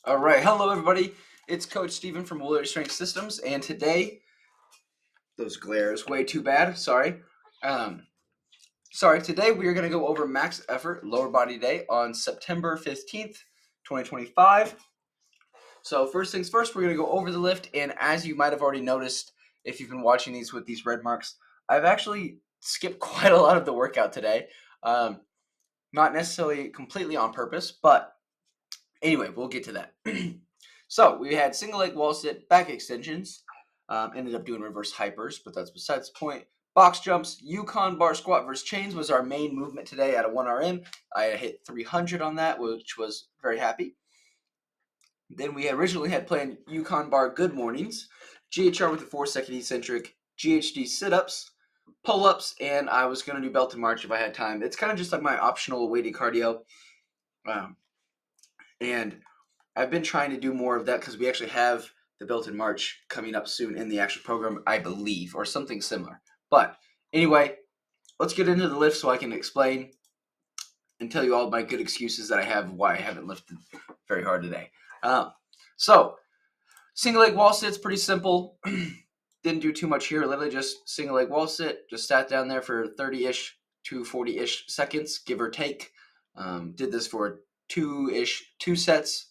All right, hello everybody. It's Coach Steven from Woolly Strength Systems, and today those glares way too bad. Sorry. Um, Today we are going to go over max effort lower body day on September 15th, 2025. So first things first, we're going to go over the lift, and as you might have already noticed, if you've been watching these with these red marks, I've actually skipped quite a lot of the workout today. Not necessarily completely on purpose, but anyway, we'll get to that. So we had single leg wall sit, back extensions. Ended up doing reverse hypers, but that's besides the point. Box jumps, Yukon bar squat versus chains was our main movement today at a 1RM. I hit 300 on that, which was very happy. Then we originally had planned Yukon bar good mornings, GHR with the 4-second eccentric, GHD sit-ups, pull-ups, and I was going to do belt and march if I had time. It's kind of just like my optional weighted cardio. And I've been trying to do more of that because we actually have the built-in March coming up soon in the actual program, I believe, or something similar. But anyway, let's get into the lift so I can explain and tell you all my good excuses that I have why I haven't lifted very hard today. So single leg wall sit's pretty simple. Didn't do too much here. Literally just single leg wall sit. Just sat down there for 30-ish to 40-ish seconds, give or take. Did this for two sets.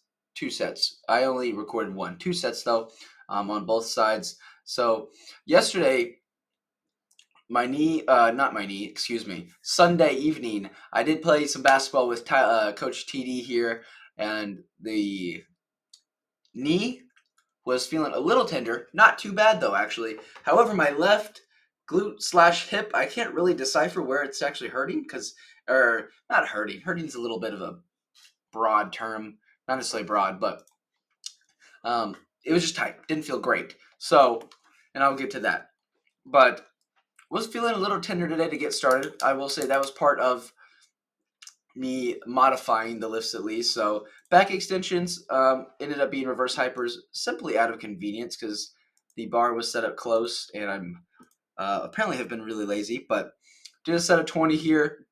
I only recorded one. 2 sets though, on both sides. So yesterday, Sunday evening, I did play some basketball with Coach TD here, and the knee was feeling a little tender. Not too bad though, actually. However, my left glute/hip, I can't really decipher where it's actually hurting or not hurting. Hurting's a little bit of a broad term, not necessarily broad, but it was just tight. Didn't feel great. So, and I'll get to that. But was feeling a little tender today to get started. I will say that was part of me modifying the lifts at least. So back extensions ended up being reverse hypers simply out of convenience because the bar was set up close, and I'm apparently have been really lazy. But did a set of 20 here.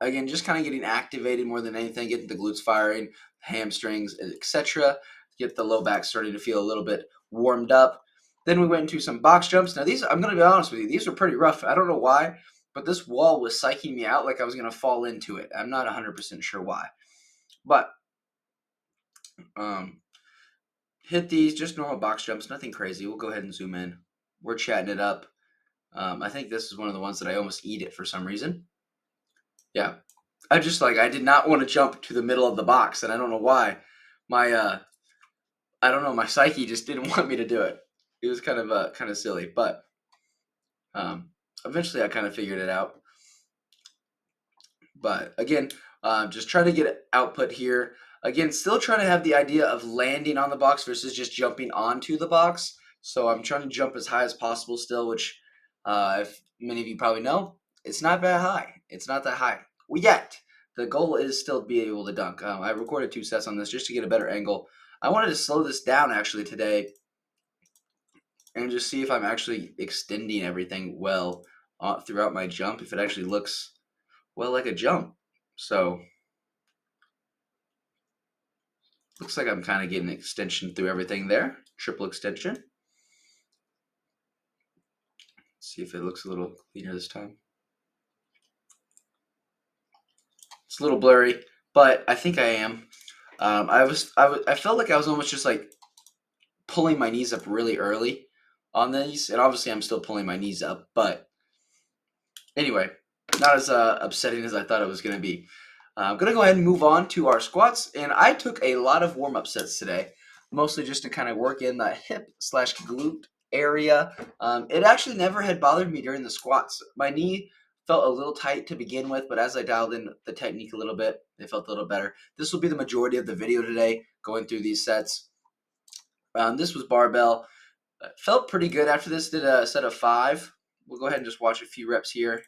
Again, just kind of getting activated more than anything, getting the glutes firing, hamstrings, etc. Get the low back starting to feel a little bit warmed up. Then we went into some box jumps. Now these, I'm going to be honest with you, these were pretty rough. I don't know why, but this wall was psyching me out like I was going to fall into it. I'm not 100% sure why. But hit these, just normal box jumps, nothing crazy. We'll go ahead and zoom in. We're chatting it up. I think this is one of the ones that I almost eat it for some reason. Yeah. I did not want to jump to the middle of the box, and I don't know why. My psyche just didn't want me to do it. It was kind of silly, but eventually I kind of figured it out. But again, just trying to get output here. Again, still trying to have the idea of landing on the box versus just jumping onto the box. So I'm trying to jump as high as possible still, which, if many of you probably know, it's not that high. It's not that high yet. The goal is still to be able to dunk. I recorded 2 sets on this just to get a better angle. I wanted to slow this down actually today and just see if I'm actually extending everything well throughout my jump, if it actually looks well like a jump. So looks like I'm kind of getting an extension through everything there. Triple extension. Let's see if it looks a little cleaner this time. It's a little blurry, but I think I am. I felt like I was almost just like pulling my knees up really early on these, and obviously I'm still pulling my knees up, but anyway, not as upsetting as I thought it was going to be. I'm going to go ahead and move on to our squats, and I took a lot of warm-up sets today, mostly just to kind of work in the hip/glute area. It actually never had bothered me during the squats. My knee felt a little tight to begin with, but as I dialed in the technique a little bit, it felt a little better. This will be the majority of the video today, going through these sets. This was barbell. Felt pretty good after this. Did a set of 5. We'll go ahead and just watch a few reps here.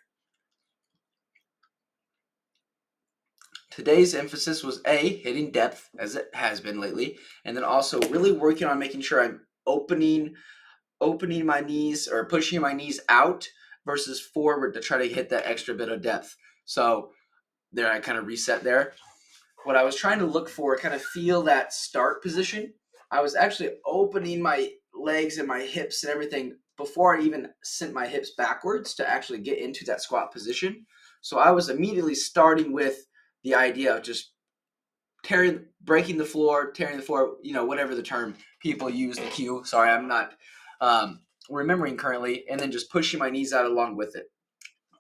Today's emphasis was hitting depth, as it has been lately, and then also really working on making sure I'm opening my knees or pushing my knees out versus forward to try to hit that extra bit of depth. So there, I kind of reset there. what I was trying to look for, kind of feel that start position. I was actually opening my legs and my hips and everything before I even sent my hips backwards to actually get into that squat position. So I was immediately starting with the idea of just breaking the floor, tearing the floor, whatever the term people use, the cue. Sorry, I'm not remembering currently, and then just pushing my knees out along with it.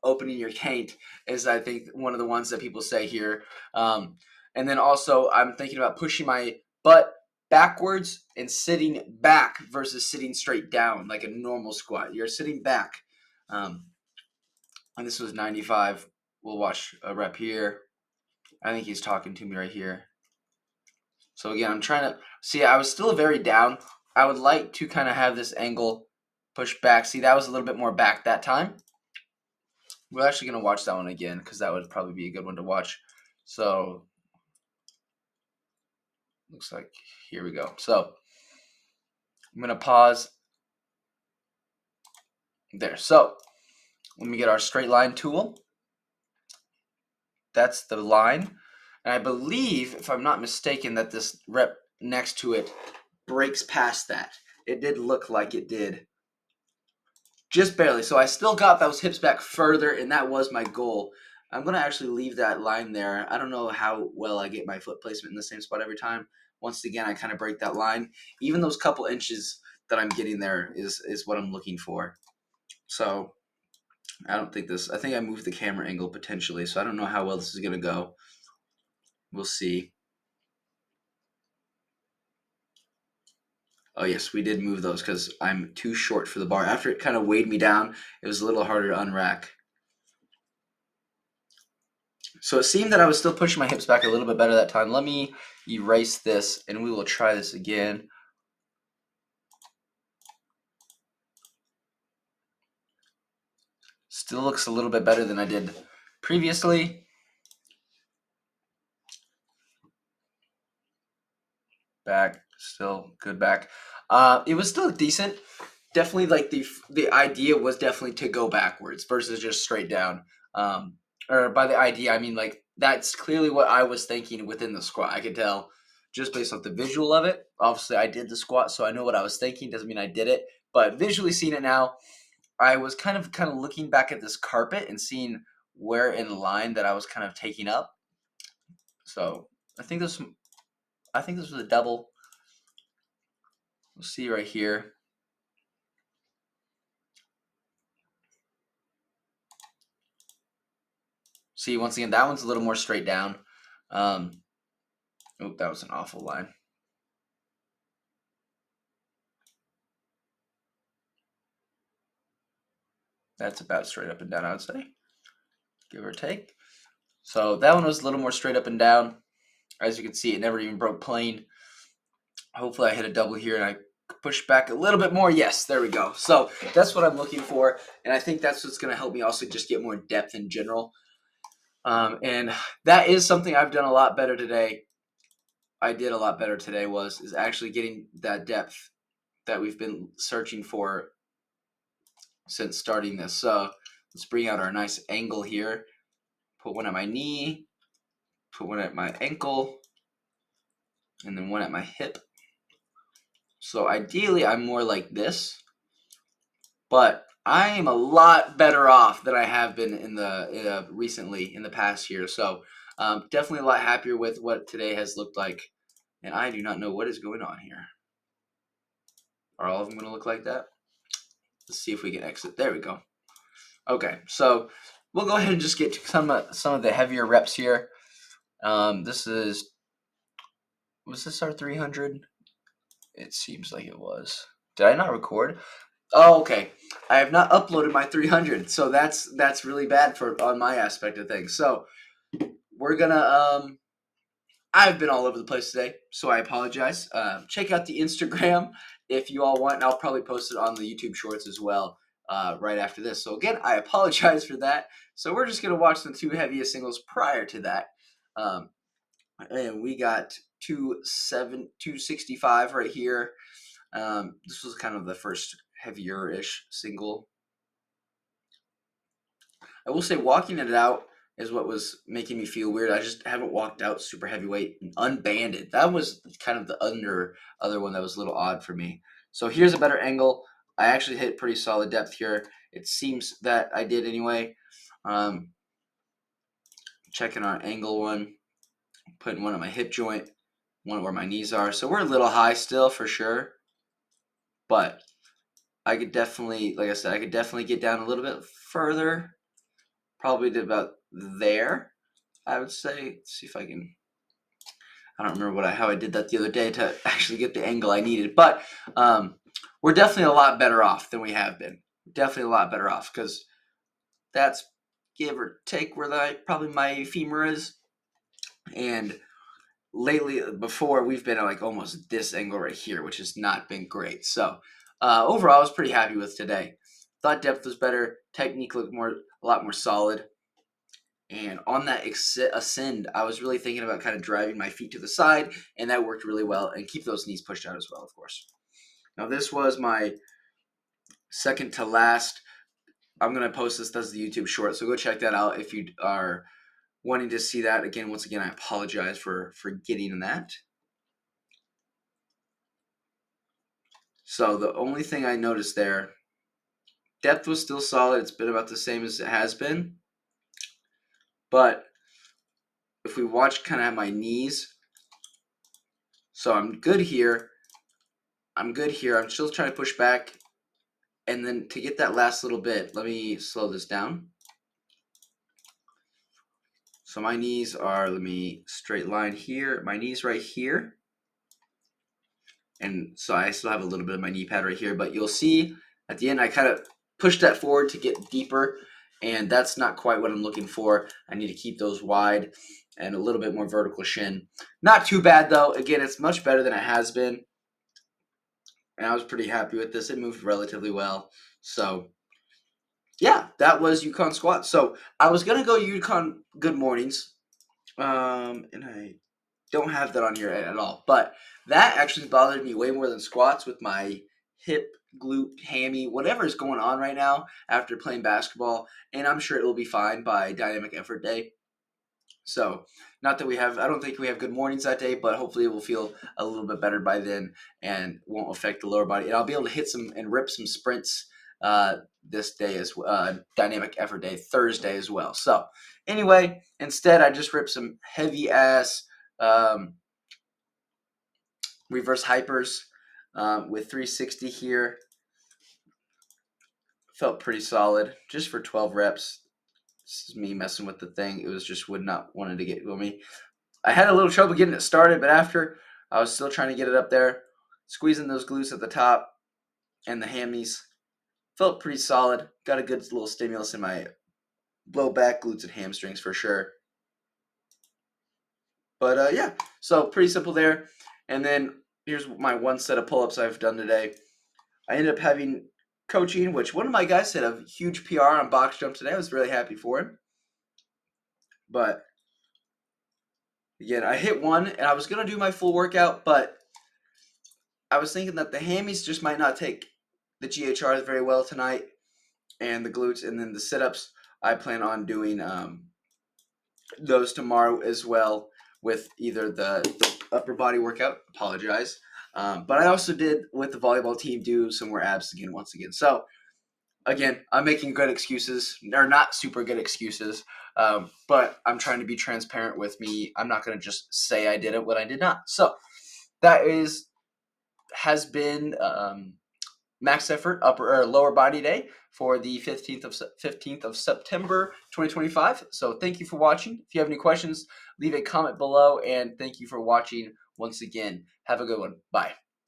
Opening your taint is, I think, one of the ones that people say here. And then also, I'm thinking about pushing my butt backwards and sitting back versus sitting straight down like a normal squat. You're sitting back. And this was 95. We'll watch a rep here. I think he's talking to me right here. So again, I'm trying to see. I was still very down. I would like to kind of have this angle push back. See, that was a little bit more back that time. We're actually going to watch that one again because that would probably be a good one to watch. So, looks like here we go. So, I'm going to pause there. So, let me get our straight line tool. That's the line. And I believe, if I'm not mistaken, that this rep next to it breaks past that. It did look like it did. Just barely. So I still got those hips back further, and that was my goal. I'm going to actually leave that line there. I don't know how well I get my foot placement in the same spot every time. Once again, I kind of break that line. Even those couple inches that I'm getting there is what I'm looking for. So I think I moved the camera angle potentially, so I don't know how well this is going to go. We'll see. Oh, yes, we did move those because I'm too short for the bar. After it kind of weighed me down, it was a little harder to unrack. So it seemed that I was still pushing my hips back a little bit better that time. Let me erase this, and we will try this again. Still looks a little bit better than I did previously. Back, still good back. It was still decent. Definitely, like the idea was definitely to go backwards versus just straight down. Or by the idea, I mean like that's clearly what I was thinking within the squat. I could tell just based off the visual of it. Obviously, I did the squat, so I know what I was thinking. Doesn't mean I did it, but visually seeing it now, I was kind of looking back at this carpet and seeing where in line that I was kind of taking up. So I think this was a double. We'll see right here. See, once again, that one's a little more straight down. Oh, that was an awful line. That's about straight up and down, I would say, give or take. So that one was a little more straight up and down. As you can see, it never even broke plane. Hopefully I hit a double here and I push back a little bit more. Yes, there we go. So that's what I'm looking for. And I think that's what's going to help me also just get more depth in general. And that is something I've done a lot better today. I did a lot better today is actually getting that depth that we've been searching for since starting this. So let's bring out our nice angle here. Put one at my knee, put one at my ankle, and then one at my hip. So ideally, I'm more like this, but I am a lot better off than I have been in the recently in the past year. So definitely a lot happier with what today has looked like. And I do not know what is going on here. Are all of them going to look like that? Let's see if we can exit. There we go. Okay, so we'll go ahead and just get to some of the heavier reps here. Was this our 300? It seems like it was. Did I not record? Oh, okay. I have not uploaded my 300, so that's really bad on my aspect of things. So we're gonna I've been all over the place today, so I apologize. Check out the Instagram if you all want, and I'll probably post it on the YouTube Shorts as well right after this. So again, I apologize for that. So we're just gonna watch the two heaviest singles prior to that. And we got 265 right here. This was kind of the first heavier-ish single. I will say walking it out is what was making me feel weird. I just haven't walked out super heavyweight and unbanded. That was kind of the other one that was a little odd for me. So here's a better angle. I actually hit pretty solid depth here. It seems that I did anyway. Checking our angle one, putting one at my hip joint, one where my knees are. So we're a little high still for sure, but I could definitely, like I said, I could definitely get down a little bit further, probably to about there, I would say. Let's see if I can. I don't remember how I did that the other day to actually get the angle I needed, but we're definitely a lot better off than we have been. Definitely a lot better off because that's give or take where probably my femur is, and lately before we've been at like almost this angle right here, which has not been great. So overall, I was pretty happy with today. Thought depth was better, technique looked a lot more solid. And on that ascend, I was really thinking about kind of driving my feet to the side, and that worked really well. And keep those knees pushed out as well, of course. Now this was my second to last. I'm gonna post this as the YouTube short, so go check that out if you are wanting to see that. Again, once again, I apologize for forgetting that. So the only thing I noticed there, depth was still solid. It's been about the same as it has been. But if we watch kind of at my knees, so I'm good here. I'm still trying to push back. And then to get that last little bit, let me slow this down. So my knees are, let me straight line here. My knees right here. And so I still have a little bit of my knee pad right here. But you'll see at the end, I kind of pushed that forward to get deeper. And that's not quite what I'm looking for. I need to keep those wide and a little bit more vertical shin. Not too bad, though. Again, it's much better than it has been. And I was pretty happy with this. It moved relatively well. So, yeah, that was Yukon squats. So, I was going to go Yukon good mornings. And I don't have that on here at all. But that actually bothered me way more than squats with my hip, glute, hammy, whatever is going on right now after playing basketball. And I'm sure it will be fine by dynamic effort day. So, not that I don't think we have good mornings that day, but hopefully it will feel a little bit better by then and won't affect the lower body. And I'll be able to hit some and rip some sprints this day as dynamic effort day, Thursday as well. So, anyway, instead I just ripped some heavy ass reverse hypers with 360 here. Felt pretty solid just for 12 reps. This is me messing with the thing. It was just would not wanted to get me. I had a little trouble getting it started, but after I was still trying to get it up there, squeezing those glutes at the top and the hammies. Felt pretty solid. Got a good little stimulus in my low back, glutes, and hamstrings for sure. But yeah, so pretty simple there. And then here's my one set of pull-ups I've done today. I ended up having coaching, which one of my guys had a huge PR on box jump today. I was really happy for him. But again, I hit one, and I was going to do my full workout, but I was thinking that the hammies just might not take the GHRs very well tonight, and the glutes, and then the sit-ups, I plan on doing those tomorrow as well with either the upper body workout, apologize, but I also did with the volleyball team do some more abs again once again. So again, I'm making good excuses, or not super good excuses, but I'm trying to be transparent with me. I'm not going to just say I did it when I did not. So that has been max effort upper or lower body day for the 15th of September 2025. So thank you for watching. If you have any questions, leave a comment below, and thank you for watching once again. Have a good one. Bye.